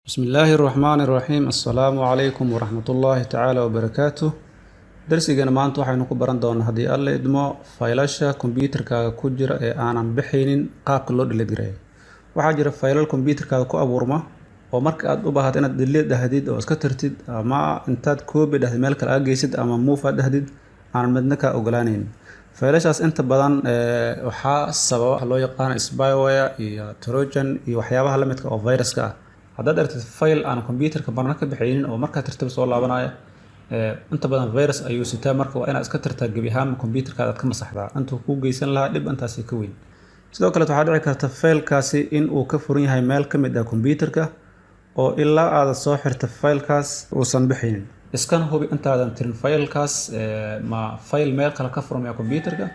بسم الله الرحمن الرحيم السلام عليكم ورحمة الله تعالى وبركاته درسيغana maanta waxaynu ku baran doonaa haddii alla idmo faylasha kombiyuutarkaaga ku jira ee aanan bixinin qaabka loo delete gareeyo. Waxaa jira faylal kombiyuutarkaaga ku abuurma oo marka aad u baahato inaad delete dhahdid oo iska tirtid ama intaad copy dhahdid meel kale aad geysid ama move aad dhahdid aan midna ka ogolaanayn. Faylashaas inta badan waxaa sababa waxa loo yaqaan spyware iyo trojan iyo waxyaabaha la midka oo viruska ah. haddaad aragtid fayl aan kombiyuutarka marna ka bixinin oo markaa tirtaba soo laabanaya inta badan virus ayuu sitaa, marka waa inaad iska tirtaa gebi ahaan kombiyuutarkaada aad ka masaxdaa intuu kuu geysan lahaa dhib intaasi ka weyn. Sidoo kale waxaa dhici karta faylkaasi in uu ka furan yahay meel ka mid ah kombiyuutarka oo ilaa aad soo xirta faylkaas uusan bixinin. Iskan hubi intaadan tirin faylkaas ma fayl meel kale ka furmaya kombiyuutarka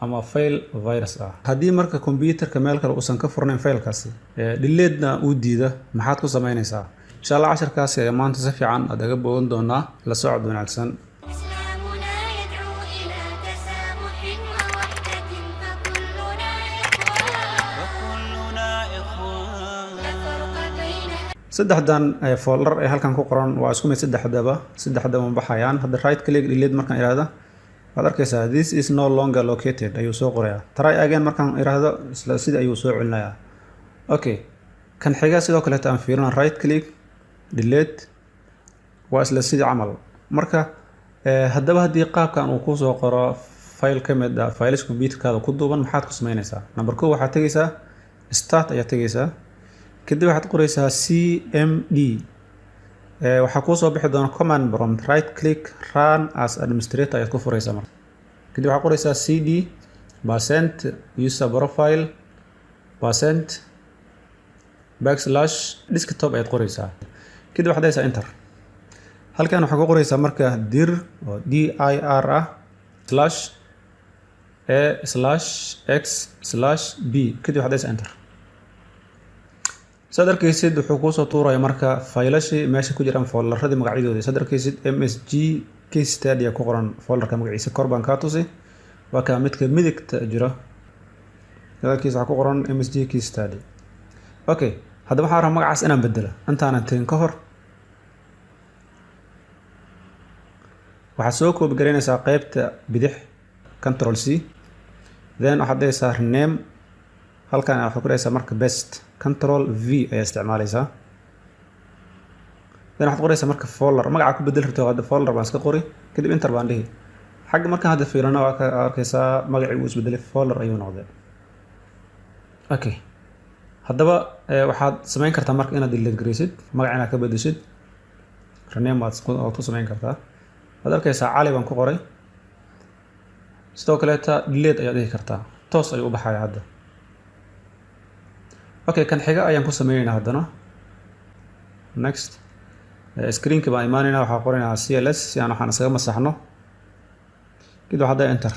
ama fayl virus ah. Haddii marka kombiyuutarka meel kale uusan ka furnayn faylkaasi delete-na uu diida, maxaad ku samaynaysaa? insha Allah casharkaasi ayaa maanta si fiican aad uga bogan doonaa. La socod wanaagsan. saddexdan folder ee halkan ku qoran waa isku mid saddexdaba ma baxayaan. hadda right click delete markaan iraahdo waad arkaysaa this is no longer located ayuu soo qorayaa. try again markaan iraahdo isla sida ayuu soo celinayaa. okay, kan xiga sidoo kale aan fiirino right click delete waa isla sidii camal. marka haddaba haddii qaabkan uu ku soo qoro file ka mid ah files kombiyuutarkaada ku duuban, maxaad ku samaynaysaa? number 1 waxaad tagaysaa start ayaad tagaysaa, kadib waxaad qoraysaa cmd. waxaa kuu soo bixi doona command prompt, right click run as administrator ayaad ku furaysaa. marka kadib waxaad qoraysaa cd %user profile %desktop ayaad qoraysaa, kadib waxaad haysaa enter. halkan waxaa ku qoraysaa marka dir oo dir ah /a/x/b, kadib waxaad haysaa enter. saad arkaysid wuxuu kuu soo tuuraya marka faylashii meesha ku jiraan folderadii magacyadoodii. saad arkaysid msg case study ku qoran folderka magaciisa kor baan kaa tusi, waa ka midka midigta jira. halkiisa waxaa ku qoran msg case study. okay, haddaba waxaan rabaa magacaas inaan bedelo intaanan tagin ka hor. waxaad soo koobi garaynaysaa qaybta bidix control c, then waxaad dhahaysaa rename. halkan waxaad ku dhahaysaa marka best control v ayaa isticmaalaysaa, then waxaad qoraysaa marka folder magaca ku bedel rabto. hadda folder baan iska qori, kadib enter baan dhihi. xagga markaan hadda fiirino waa ka arkaysaa magacii uu isbedelay, folder ayuu noqday. okay, haddaba waxaad samayn kartaa marka inaad delete garaysid magaca inaad ka bedeshid. rename waad ku samayn kartaa. waad arkaysaa cali baan ku qoray, sidoo kaleeta delete ayaad dhihi kartaa, toos ayuu u baxaya hadda. okay, kan xiga ayaan ku sameynaynaa haddana next. screenka baan imaanaynaa, waxaa qoranaynaa cls si aan waxaan isaga masaxno, kadib waxaad dhahay enter.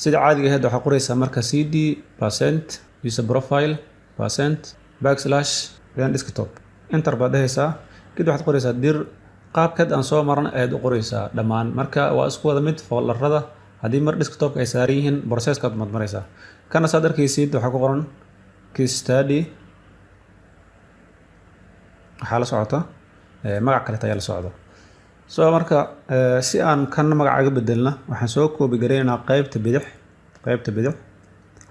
sida caadiga ahayd waxaa qoraysaa marka cd %user profile %then desktop, enter baad dhahaysaa, kadib waxaad qoraysaa dir. qaabkeed aan soo maran ayaad u qoraysaa dhammaan. marka waa isku wada mid folderada. haddii mar desktopka ay saaran yihiin processkaad maraysaa. kana saad arkaysid waxaa ku qoran case study, waxaa la socota magac kaleeta ayaa la socda. so marka si aan kan magacaga bedelna waxaan soo koobi garaynaynaa qaybta bidix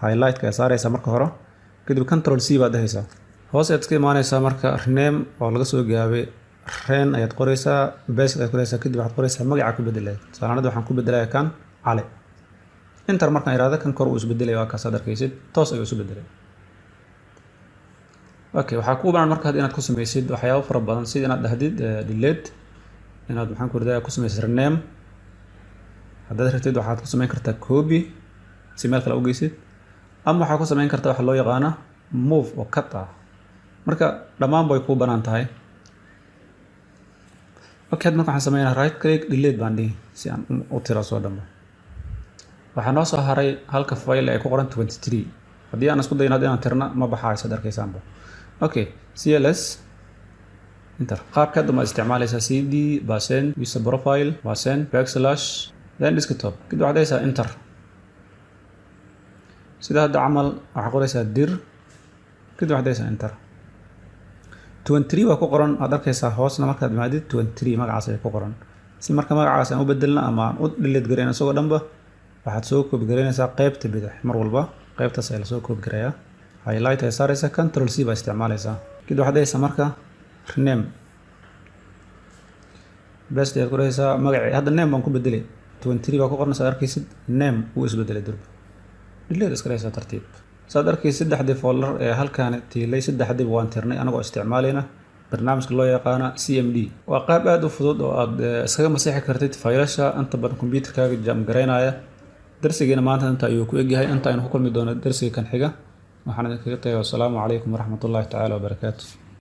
highlightka ayaa saaraysaa marka hore, kadib control c baad dhahaysaa. hoos ayaad iska imaanaysaa marka rename oo laga soo gaabay ren ayaad qoraysaa, best ayaad qoraysaa, kadib waxaad qoraysaa magaca ku bedelay. salaanada waxaan ku bedelaya kan cali. enter markaan iraahdo kan kor uu isbedelay, waa kaas aad arkaysid toos ayuu isu bedelay. okay, waxaa kuu banaan marka inaad ku samaysid waxyaabo fara badan, sida inaad dhahdid delete, inaad maxaan ku radaa ku samaysid rename. haddaad rabtid waxaad ku samayn kartaa copy si meel kale u geysid, ama waxaa ku samayn kartaa waxa loo yaqaano move oo cut ah. marka dhammaan bay kuu banaan tahay. okay, marka waxaan sameynaa right click delete baan dhihi si aan u tiro soo dhamo. waxaa noo soo haray halka file ay ku qoran 23. haddii aan isku dayno inaan tirna ma baxayso, ad arkaysaanba. okay, cls enter. qaabkeed uma isticmaalaysaa cd %user profile %then desktop, kadib waxaad dhahaysaa enter. sida hadda camal waxaad qoraysaa dir, kadib waxaad dhahaysaa enter. 23 waa ku qoran aad arkaysaa hoosna markaad imaadid 23 magacaas ay ku qoran si marka magacaas aan u bedelna ama aan u delete gareyno isagoo dhanba waxaad soo koobi gareynaysaa qaybta bidix mar walba qaybtaas ayaa la soo koobi gareeyaa highlight ay saaraysaa control C baa isticmaalaysaa kadib waxaad dhahaysaa marka rename best ayaad ku dhahaysaa magacii hadda name baan ku bedelay 23 baa ku qornaysaa arkaysid name wuu isbedelay durba delete iska dhahaysaa tartiib saad arkaysid saddexdii folder ee halkaan tiilay saddexdiiba waan tirnay anagoo isticmaalayna barnaamijka loo yaqaana CMD waa qaab aad u fudud oo aad iskaga masixi kartid faylasha inta badan computerkaaga jam gareynaya darsigeena maanta inta ayuu ku egyahay inta aynu ku kulmi doono darsiga kan xiga waxaan idinkaga tagay wassalaamu calaykum waraxmatullaahi tacaala wabarakaatu